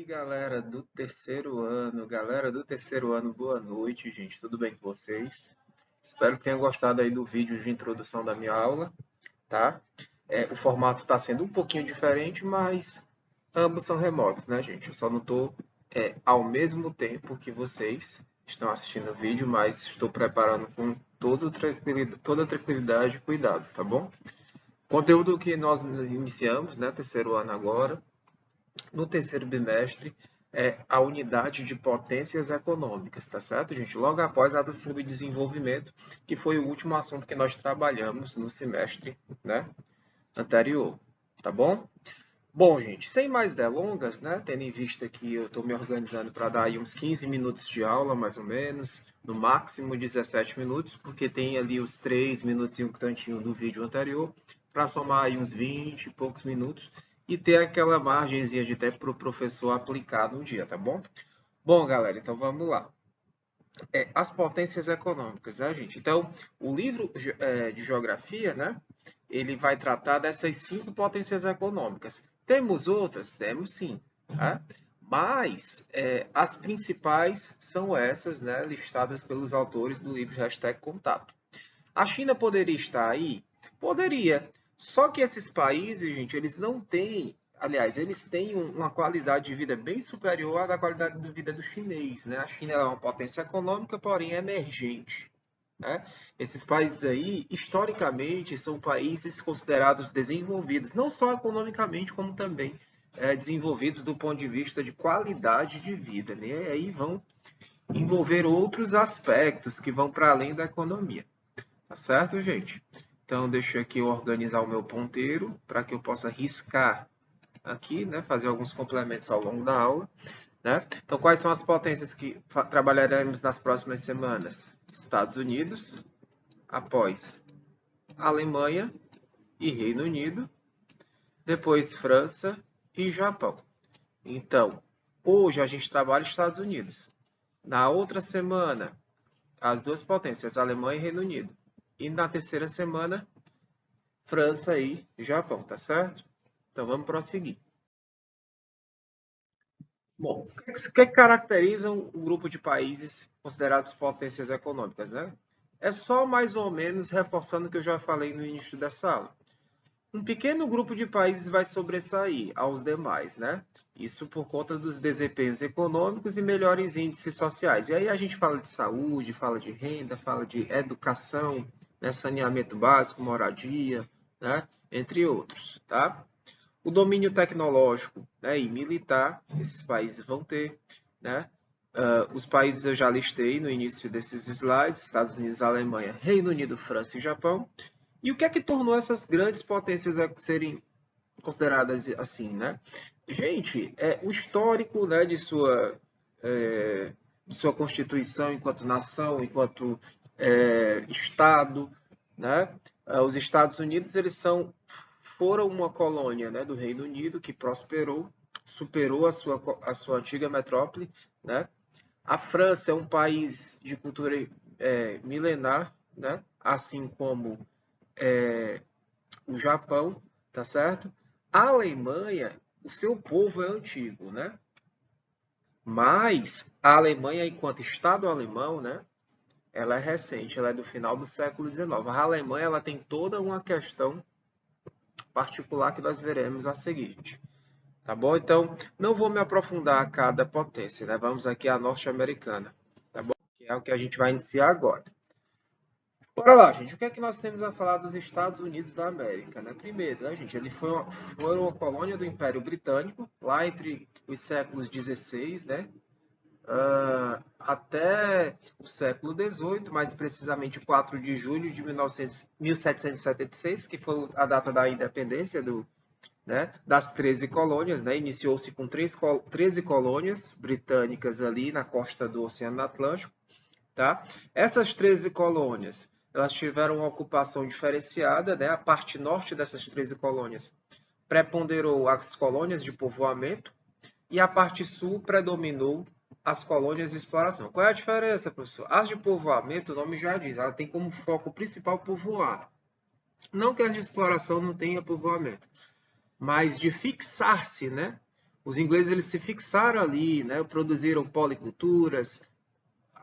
Galera do terceiro ano, boa noite, gente. Tudo bem com vocês? Espero que tenham gostado aí do vídeo de introdução da minha aula, tá? O formato está sendo um pouquinho diferente, mas ambos são remotos, né, gente? Eu só não estou ao mesmo tempo que vocês estão assistindo o vídeo, mas estou preparando com toda tranquilidade e cuidado, tá bom? Conteúdo que nós iniciamos, né, terceiro ano agora, no terceiro bimestre, a unidade de potências econômicas, tá certo, gente? Logo após a do subdesenvolvimento, que foi o último assunto que nós trabalhamos no semestre, né, anterior, tá bom? Bom, gente, sem mais delongas, né, tendo em vista que eu estou me organizando para dar aí uns 15 minutos de aula, mais ou menos, no máximo 17 minutos, porque tem ali os 3 minutos e um tantinho do vídeo anterior, para somar aí uns 20 e poucos minutos e ter aquela margenzinha de tempo para o professor aplicar no dia, tá bom? Bom, galera, então vamos lá. As potências econômicas, né, gente? Então, o livro de geografia, né, ele vai tratar dessas 5 potências econômicas. Temos outras? Temos sim, tá? Mas as principais são essas, né, listadas pelos autores do livro Contato. A China poderia estar aí? Poderia. Só que esses países, gente, eles não têm, aliás, eles têm uma qualidade de vida bem superior à da qualidade de vida do chinês, né? A China é uma potência econômica, porém emergente, né? Esses países aí, historicamente, são países considerados desenvolvidos, não só economicamente, como também desenvolvidos do ponto de vista de qualidade de vida, né? E aí vão envolver outros aspectos que vão para além da economia. Tá certo, gente? Então, deixa aqui eu organizar o meu ponteiro para que eu possa riscar aqui, né? Fazer alguns complementos ao longo da aula, né? Então, quais são as potências que trabalharemos nas próximas semanas? Estados Unidos, após Alemanha e Reino Unido, depois França e Japão. Então, hoje a gente trabalha Estados Unidos. Na outra semana, as duas potências, Alemanha e Reino Unido. E na terceira semana, França e Japão, tá certo? Então vamos prosseguir. Bom, o que caracteriza um grupo de países considerados potências econômicas, né? É só mais ou menos reforçando o que eu já falei no início dessa aula. Um pequeno grupo de países vai sobressair aos demais, né? Isso por conta dos desempenhos econômicos e melhores índices sociais. E aí a gente fala de saúde, fala de renda, fala de educação, né? Saneamento básico, moradia, né? Entre outros, tá? O domínio tecnológico, né, e militar, esses países vão ter, né? Os países eu já listei no início desses slides, Estados Unidos, Alemanha, Reino Unido, França e Japão. E o que é que tornou essas grandes potências a serem consideradas assim, né? Gente, o histórico, né, de sua constituição enquanto nação, enquanto Estado, né? Os Estados Unidos, foram uma colônia, né, do Reino Unido que prosperou, superou a sua antiga metrópole, né? A França é um país de cultura milenar, né? Assim como o Japão, tá certo? A Alemanha, o seu povo é antigo, né? Mas a Alemanha, enquanto Estado alemão, né? Ela é recente, ela é do final do século XIX. A Alemanha, ela tem toda uma questão particular que nós veremos a seguir, tá bom? Então, não vou me aprofundar a cada potência, né? Vamos aqui à norte-americana, tá bom? Que é o que a gente vai iniciar agora. Bora lá, gente. O que é que nós temos a falar dos Estados Unidos da América, né? Primeiro, né, gente, ele foi uma colônia do Império Britânico, lá entre os séculos XVI, né? Até o século XVIII, mais precisamente 4 de julho de 1776, que foi a data da independência né, das 13 colônias, né? Iniciou-se com 13 colônias britânicas ali na costa do Oceano Atlântico, tá? Essas 13 colônias, elas tiveram uma ocupação diferenciada, né? A parte norte dessas 13 colônias preponderou as colônias de povoamento e a parte sul predominou as colônias de exploração. Qual é a diferença, professor? As de povoamento, o nome já diz, ela tem como foco principal povoar. Não que as de exploração não tenham povoamento, mas de fixar-se, né? Os ingleses eles se fixaram ali, né? Produziram policulturas,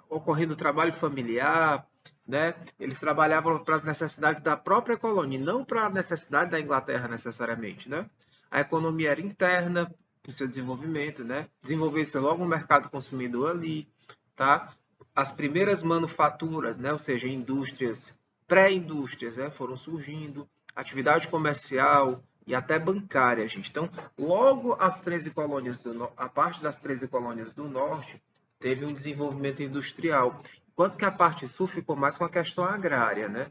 ocorrendo trabalho familiar, né? Eles trabalhavam para as necessidades da própria colônia, e não para a necessidade da Inglaterra necessariamente, né? A economia era interna para o seu desenvolvimento, né? Desenvolveu-se logo um mercado consumidor ali, tá? As primeiras manufaturas, né? Ou seja, indústrias, pré-indústrias, né? Foram surgindo, atividade comercial e até bancária, gente. Então, logo as 13 colônias a parte das 13 colônias do norte teve um desenvolvimento industrial, enquanto que a parte sul ficou mais com a questão agrária, né?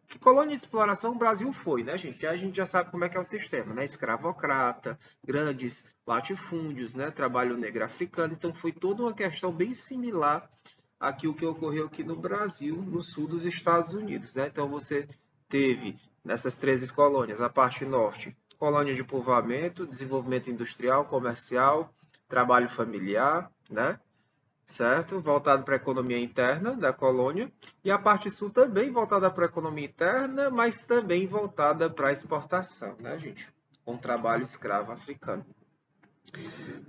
Que colônia de exploração o Brasil foi, né, gente? A gente já sabe como é que é o sistema, né? Escravocrata, grandes latifúndios, né? Trabalho negro africano. Então, foi toda uma questão bem similar àquilo que ocorreu aqui no Brasil, no sul dos Estados Unidos, né? Então, você teve nessas 13 colônias, a parte norte, colônia de povoamento, desenvolvimento industrial, comercial, trabalho familiar, né? Certo? Voltado para a economia interna da colônia, e a parte sul também voltada para a economia interna, mas também voltada para a exportação, né, gente? Com trabalho escravo africano.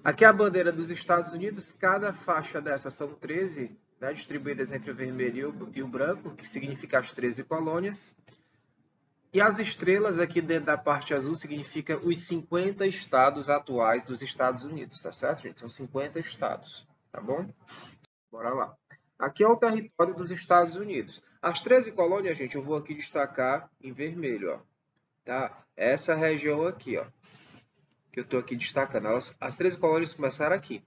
Aqui é a bandeira dos Estados Unidos, cada faixa dessas são 13, né, distribuídas entre o vermelho e o branco, que significa as 13 colônias. E as estrelas aqui dentro da parte azul significa os 50 estados atuais dos Estados Unidos, tá certo, gente? São 50 estados, tá bom? Bora lá. Aqui é o território dos Estados Unidos. As 13 colônias, gente, eu vou aqui destacar em vermelho, ó. Tá? Essa região aqui, ó, que eu estou aqui destacando. As 13 colônias começaram aqui.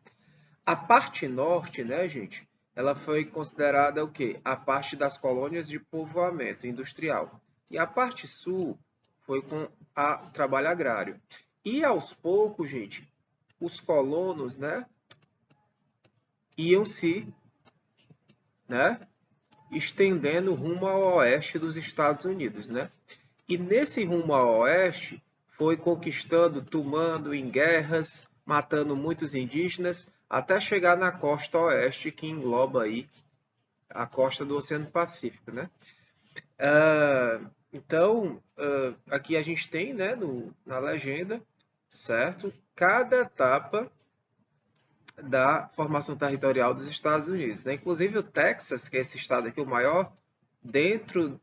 A parte norte, né, gente, ela foi considerada o quê? A parte das colônias de povoamento industrial. E a parte sul foi com o trabalho agrário. E aos poucos, gente, os colonos, né, iam se, né, estendendo rumo ao oeste dos Estados Unidos, né? E nesse rumo ao oeste foi conquistando, tomando em guerras, matando muitos indígenas, até chegar na costa oeste, que engloba aí a costa do Oceano Pacífico, né? Então, aqui a gente tem, né, na legenda, certo? Cada etapa da formação territorial dos Estados Unidos, né? Inclusive o Texas, que é esse estado aqui, o maior, dentro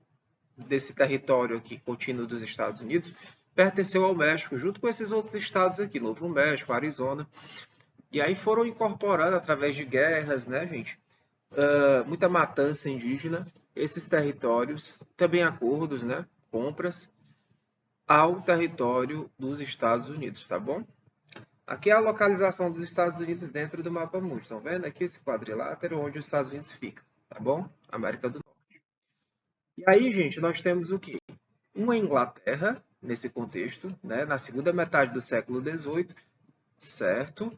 desse território aqui contínuo dos Estados Unidos, pertenceu ao México, junto com esses outros estados aqui, Novo México, Arizona. E aí foram incorporando através de guerras, né, gente? Muita matança indígena, esses territórios, também acordos, né? Compras ao território dos Estados Unidos, tá bom? Aqui é a localização dos Estados Unidos dentro do mapa mundi. Estão vendo aqui esse quadrilátero onde os Estados Unidos ficam, tá bom? América do Norte. E aí, gente, nós temos o quê? Uma Inglaterra, nesse contexto, né, na segunda metade do século XVIII, certo?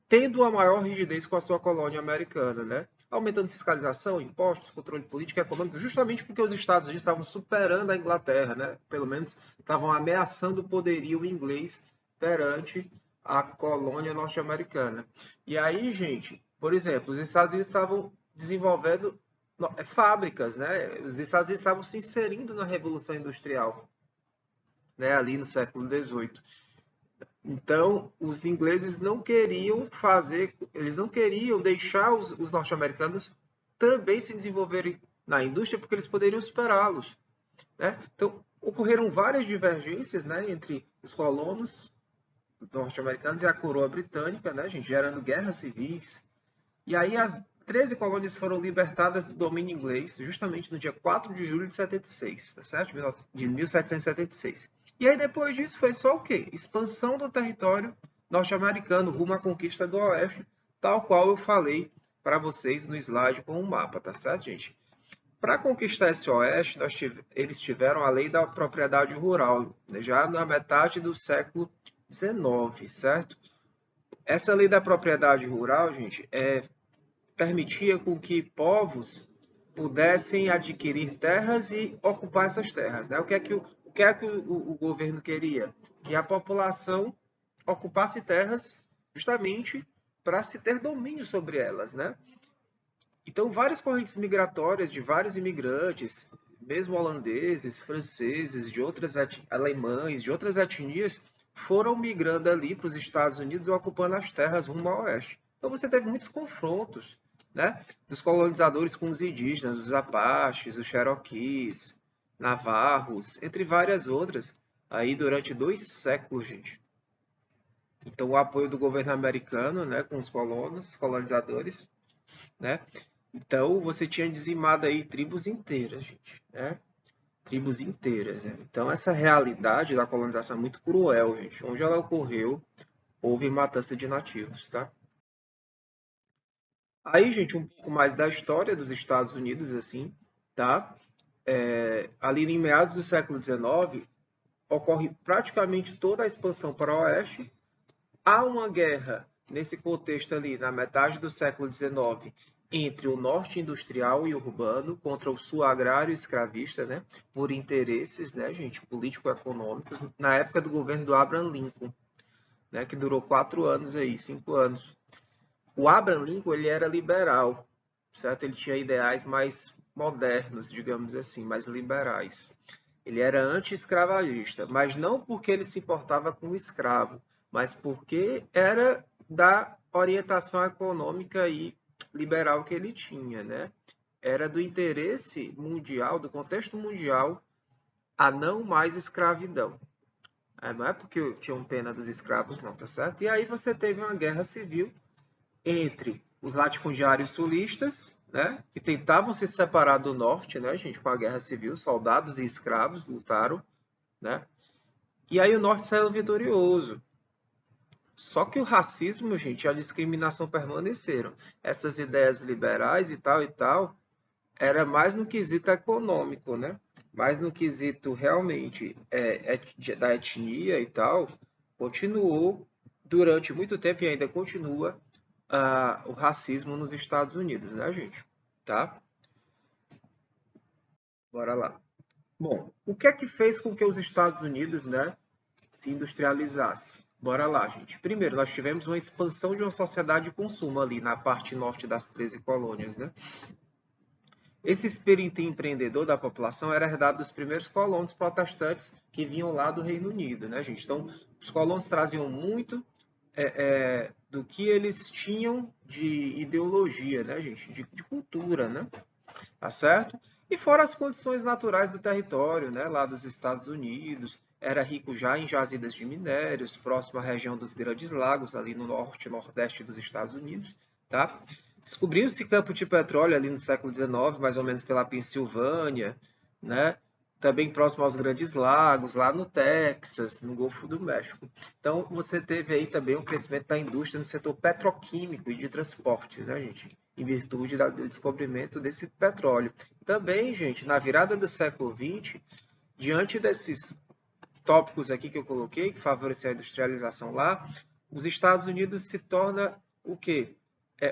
Tendo uma maior rigidez com a sua colônia americana, né? Aumentando fiscalização, impostos, controle político e econômico, justamente porque os Estados Unidos estavam superando a Inglaterra, né? Pelo menos estavam ameaçando o poderio inglês perante a colônia norte-americana. E aí, gente, por exemplo, os Estados Unidos estavam desenvolvendo fábricas, né? Os Estados Unidos estavam se inserindo na Revolução Industrial, né? Ali no século XVIII. Então, os ingleses não queriam fazer, eles não queriam deixar os norte-americanos também se desenvolverem na indústria, porque eles poderiam superá-los, né? Então, ocorreram várias divergências, né, entre os colonos norte-americanos e a coroa britânica, né, gente, gerando guerras civis. E aí as 13 colônias foram libertadas do domínio inglês, justamente no dia 4 de julho de 76, tá certo? De 1776. E aí depois disso foi só o quê? Expansão do território norte-americano rumo à conquista do oeste, tal qual eu falei para vocês no slide com o mapa, tá certo, gente? Para conquistar esse oeste, eles tiveram a lei da propriedade rural, né, já na metade do século XIX, certo? Essa lei da propriedade rural, gente, permitia com que povos pudessem adquirir terras e ocupar essas terras, né? O governo queria? Que a população ocupasse terras justamente para se ter domínio sobre elas, né? Então, várias correntes migratórias de vários imigrantes, mesmo holandeses, franceses, de outras alemães, de outras etnias, foram migrando ali para os Estados Unidos, ocupando as terras rumo ao oeste. Então você teve muitos confrontos, né, dos colonizadores com os indígenas, os Apaches, os Cherokees, Navarros, entre várias outras, aí durante 2 séculos, gente. Então o apoio do governo americano, né, com os colonos, colonizadores, né? Então você tinha dizimado aí tribos inteiras, gente, né? Tribos inteiras, né? Então essa realidade da colonização é muito cruel, gente. Onde ela ocorreu, houve matança de nativos, tá? Aí, gente, um pouco mais da história dos Estados Unidos, assim, tá? Ali em meados do século XIX, ocorre praticamente toda a expansão para o oeste. Há uma guerra nesse contexto ali, na metade do século XIX, entre o norte industrial e urbano contra o sul agrário e escravista, né? Por interesses, né, gente, político-econômicos, na época do governo do Abraham Lincoln, né, que durou 4 anos aí, 5 anos. O Abraham Lincoln, ele era liberal, certo? Ele tinha ideais mais modernos, digamos assim, mais liberais. Ele era anti-escravagista, mas não porque ele se importava com o escravo, mas porque era da orientação econômica e liberal que ele tinha, né? Era do interesse mundial, do contexto mundial, a não mais escravidão. Não é porque tinham pena dos escravos, não, tá certo? E aí você teve uma guerra civil entre os latifundiários sulistas, né, que tentavam se separar do norte, né, gente, com a guerra civil, soldados e escravos lutaram, né, e aí o norte saiu vitorioso. Só que o racismo, gente, e a discriminação permaneceram. Essas ideias liberais e tal, era mais no quesito econômico, né? Mais no quesito realmente da etnia e tal, continuou durante muito tempo e ainda continua o racismo nos Estados Unidos, né, gente? Tá? Bora lá. Bom, o que é que fez com que os Estados Unidos, né, se industrializasse? Bora lá, gente. Primeiro, nós tivemos uma expansão de uma sociedade de consumo ali na parte norte das 13 colônias, né? Esse espírito empreendedor da população era herdado dos primeiros colonos protestantes que vinham lá do Reino Unido, né, gente? Então, os colonos traziam muito do que eles tinham de ideologia, né, gente? De cultura, né? Tá certo? E fora as condições naturais do território, né, lá dos Estados Unidos, era rico já em jazidas de minérios, próximo à região dos Grandes Lagos, ali no norte e nordeste dos Estados Unidos, tá? Descobriu-se campo de petróleo ali no século XIX, mais ou menos pela Pensilvânia, né? Também próximo aos Grandes Lagos, lá no Texas, no Golfo do México. Então, você teve aí também o crescimento da indústria no setor petroquímico e de transportes, né, gente? Em virtude do descobrimento desse petróleo. Também, gente, na virada do século XX, diante desses tópicos aqui que eu coloquei, que favorecem a industrialização lá, os Estados Unidos se torna o quê?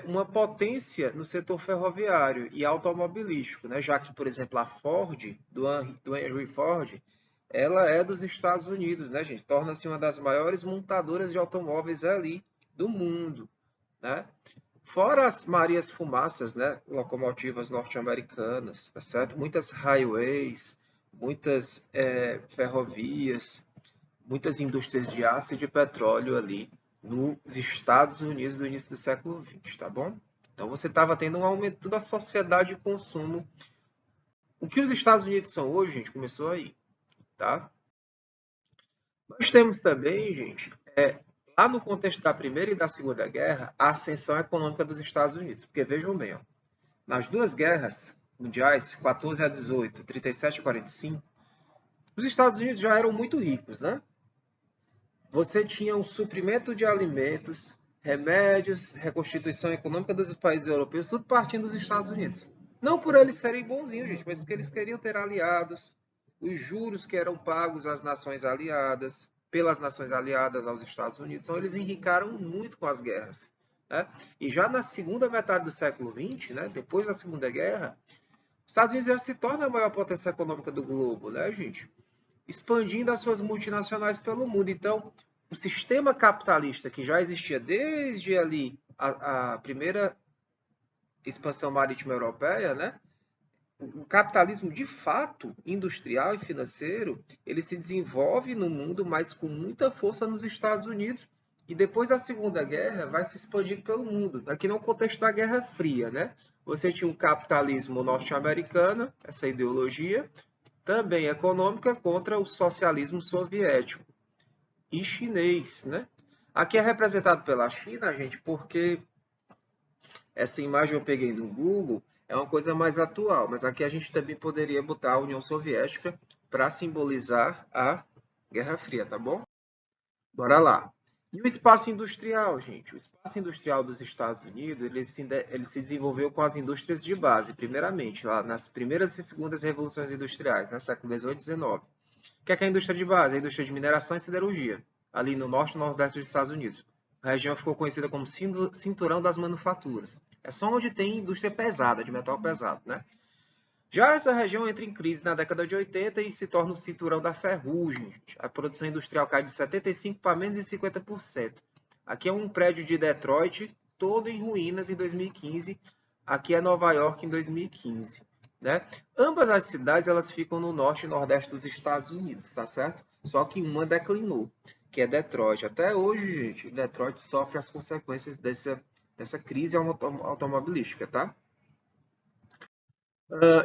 Uma potência no setor ferroviário e automobilístico, né? Já que, por exemplo, a Ford, do Henry Ford, ela é dos Estados Unidos, né, gente? Torna-se uma das maiores montadoras de automóveis ali do mundo, né? Fora as Marias Fumaças, né? Locomotivas norte-americanas, tá certo? Muitas highways, muitas ferrovias, muitas indústrias de aço e de petróleo ali nos Estados Unidos do início do século XX, tá bom? Então você estava tendo um aumento da sociedade de consumo. O que os Estados Unidos são hoje, gente, começou aí, tá? Nós temos também, gente, lá no contexto da Primeira e da Segunda Guerra, a ascensão econômica dos Estados Unidos. Porque vejam bem, ó, nas duas guerras mundiais, 14 a 18, 37 a 45, os Estados Unidos já eram muito ricos, né? Você tinha um suprimento de alimentos, remédios, reconstituição econômica dos países europeus, tudo partindo dos Estados Unidos. Não por eles serem bonzinhos, gente, mas porque eles queriam ter aliados, os juros que eram pagos às nações aliadas, pelas nações aliadas aos Estados Unidos. Então, eles enricaram muito com as guerras. Né? E já na segunda metade do século XX, né, depois da Segunda Guerra, os Estados Unidos já se torna a maior potência econômica do globo, né, gente? Expandindo as suas multinacionais pelo mundo. Então, o sistema capitalista que já existia desde ali a primeira expansão marítima europeia, né? o capitalismo de fato, industrial e financeiro, ele se desenvolve no mundo, mas com muita força nos Estados Unidos, e depois da Segunda Guerra vai se expandir pelo mundo. Aqui no contexto da Guerra Fria, né? Você tinha um capitalismo norte-americano, essa ideologia, também econômica, contra o socialismo soviético e chinês, né? Aqui é representado pela China, gente, porque essa imagem eu peguei no Google, é uma coisa mais atual, mas aqui a gente também poderia botar a União Soviética para simbolizar a Guerra Fria, tá bom? Bora lá. E o espaço industrial, gente? O espaço industrial dos Estados Unidos, ele se desenvolveu com as indústrias de base, primeiramente, lá nas primeiras e segundas revoluções industriais, no século XVIII e XIX. O que é a indústria de base? A indústria de mineração e siderurgia, ali no norte e nordeste dos Estados Unidos. A região ficou conhecida como cinturão das manufaturas. É só onde tem indústria pesada, de metal pesado, né? Já essa região entra em crise na década de 80 e se torna o cinturão da ferrugem. A produção industrial cai de 75% para menos de 50%. Aqui é um prédio de Detroit, todo em ruínas em 2015. Aqui é Nova York em 2015. Né? Ambas as cidades elas ficam no norte e nordeste dos Estados Unidos, tá certo? Só que uma declinou, que é Detroit. Até hoje, gente, Detroit sofre as consequências dessa crise automobilística, tá?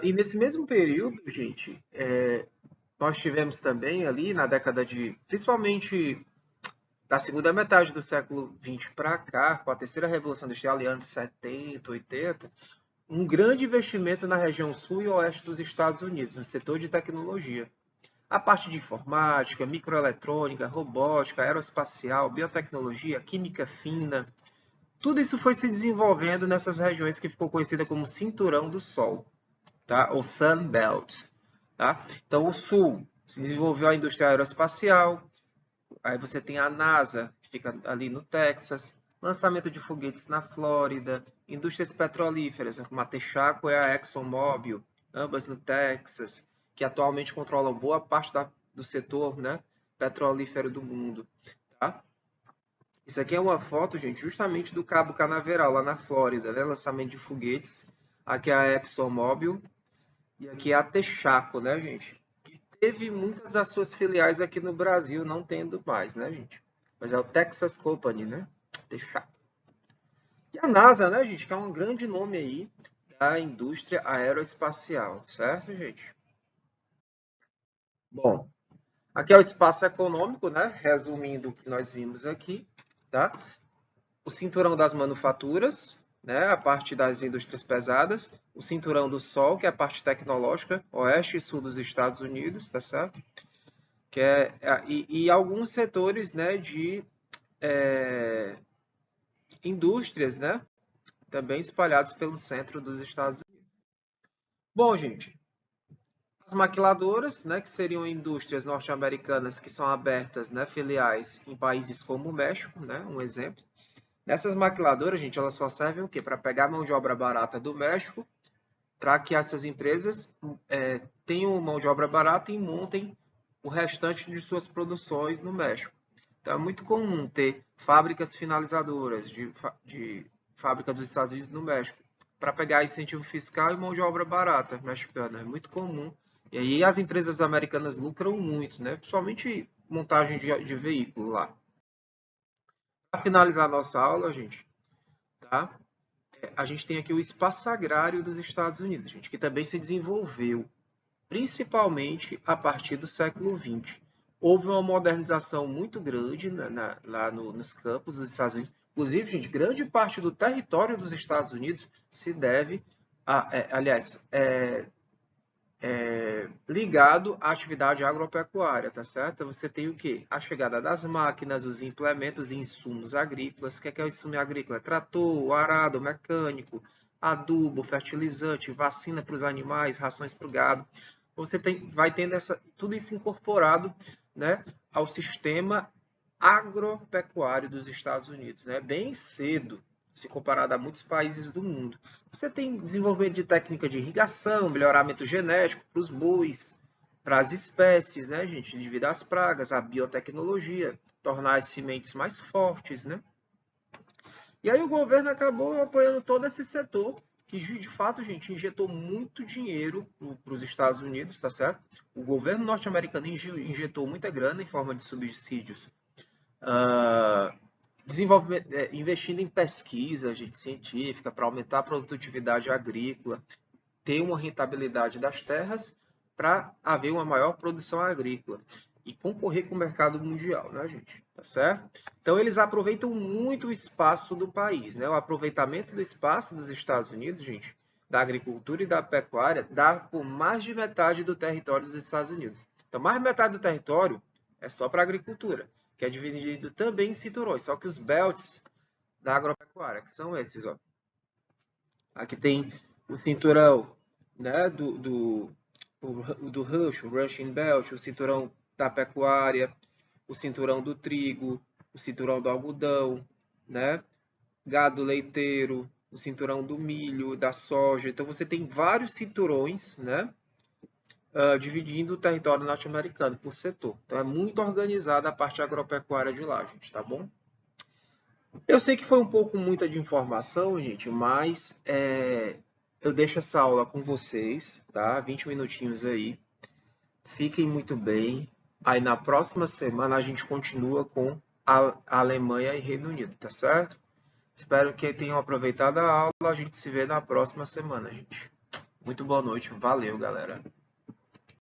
E nesse mesmo período, gente, nós tivemos também ali na década de, principalmente da segunda metade do século XX para cá, com a terceira revolução industrial, ali anos 70, 80, um grande investimento na região sul e oeste dos Estados Unidos, no setor de tecnologia. A parte de informática, microeletrônica, robótica, aeroespacial, biotecnologia, química fina, tudo isso foi se desenvolvendo nessas regiões que ficou conhecida como Cinturão do Sol, tá? Ou Sun Belt. Tá? Então, o Sul se desenvolveu a indústria aeroespacial, aí você tem a NASA, que fica ali no Texas, lançamento de foguetes na Flórida, indústrias petrolíferas, como a Texaco e a ExxonMobil, ambas no Texas, que atualmente controlam boa parte do setor, né, petrolífero do mundo. Tá? Isso aqui é uma foto, gente, justamente do Cabo Canaveral, lá na Flórida, né, lançamento de foguetes. Aqui é a ExxonMobil e aqui é a Texaco, né, gente? Teve muitas das suas filiais aqui no Brasil, não tendo mais, né, gente? Mas é o Texas Company, né? Texaco. E a NASA, né, gente? Que é um grande nome aí da indústria aeroespacial, certo, gente? Bom, aqui é o espaço econômico, né? Resumindo o que nós vimos aqui, tá? O cinturão das manufaturas, né? A parte das indústrias pesadas. O cinturão do Sol, que é a parte tecnológica, oeste e sul dos Estados Unidos, tá certo? E alguns setores, né, de indústrias, né, também espalhados pelo centro dos Estados Unidos. Bom, gente, as maquiladoras, né, que seriam indústrias norte-americanas que são abertas, né, filiais em países como o México, né, um exemplo. Nessas maquiladoras, gente, elas só servem o quê? Para pegar a mão de obra barata do México, para que essas empresas tenham mão de obra barata e montem o restante de suas produções no México. Então, é muito comum ter fábricas finalizadoras de fábricas dos Estados Unidos no México para pegar incentivo fiscal e mão de obra barata mexicana. É muito comum. E aí as empresas americanas lucram muito, né? Principalmente montagem de veículo lá. Para finalizar a nossa aula, gente, tá? A gente tem aqui o espaço agrário dos Estados Unidos, gente, que também se desenvolveu principalmente a partir do século XX. Houve uma modernização muito grande lá nos campos dos Estados Unidos. Inclusive, gente, grande parte do território dos Estados Unidos se deve, ligado à atividade agropecuária, tá certo? Você tem o quê? A chegada das máquinas, os implementos e insumos agrícolas. O que é o insumo agrícola? Trator, arado, mecânico, adubo, fertilizante, vacina para os animais, rações para o gado. Você vai tendo tudo isso incorporado, né, ao sistema agropecuário dos Estados Unidos, né? Bem cedo, se comparado a muitos países do mundo. Você tem desenvolvimento de técnica de irrigação, melhoramento genético para os bois, para as espécies, né, gente, devido às pragas, a biotecnologia, tornar as sementes mais fortes, né? E aí o governo acabou apoiando todo esse setor que de fato, gente, injetou muito dinheiro para os Estados Unidos, tá certo? O governo norte-americano injetou muita grana em forma de subsídios, investindo em pesquisa, gente, científica para aumentar a produtividade agrícola, ter uma rentabilidade das terras para haver uma maior produção agrícola e concorrer com o mercado mundial, né, gente? Tá certo? Então, eles aproveitam muito o espaço do país, né? O aproveitamento do espaço dos Estados Unidos, gente, da agricultura e da pecuária, dá por mais de metade do território dos Estados Unidos. Então, mais de metade do território é só para agricultura, que é dividido também em cinturões, só que os belts da agropecuária, que são esses, ó. Aqui tem o cinturão, né, do Rush, o Rushing Belt, o cinturão da pecuária, o cinturão do trigo, o cinturão do algodão, né, gado leiteiro, o cinturão do milho, da soja. Então você tem vários cinturões, né, dividindo o território norte-americano por setor. Então é muito organizada a parte agropecuária de lá, gente, tá bom? Eu sei que foi um pouco muita de informação, gente, mas eu deixo essa aula com vocês, tá? 20 minutinhos aí. Fiquem muito bem. Aí na próxima semana a gente continua com a Alemanha e Reino Unido, tá certo? Espero que tenham aproveitado a aula. A gente se vê na próxima semana, gente. Muito boa noite. Valeu, galera.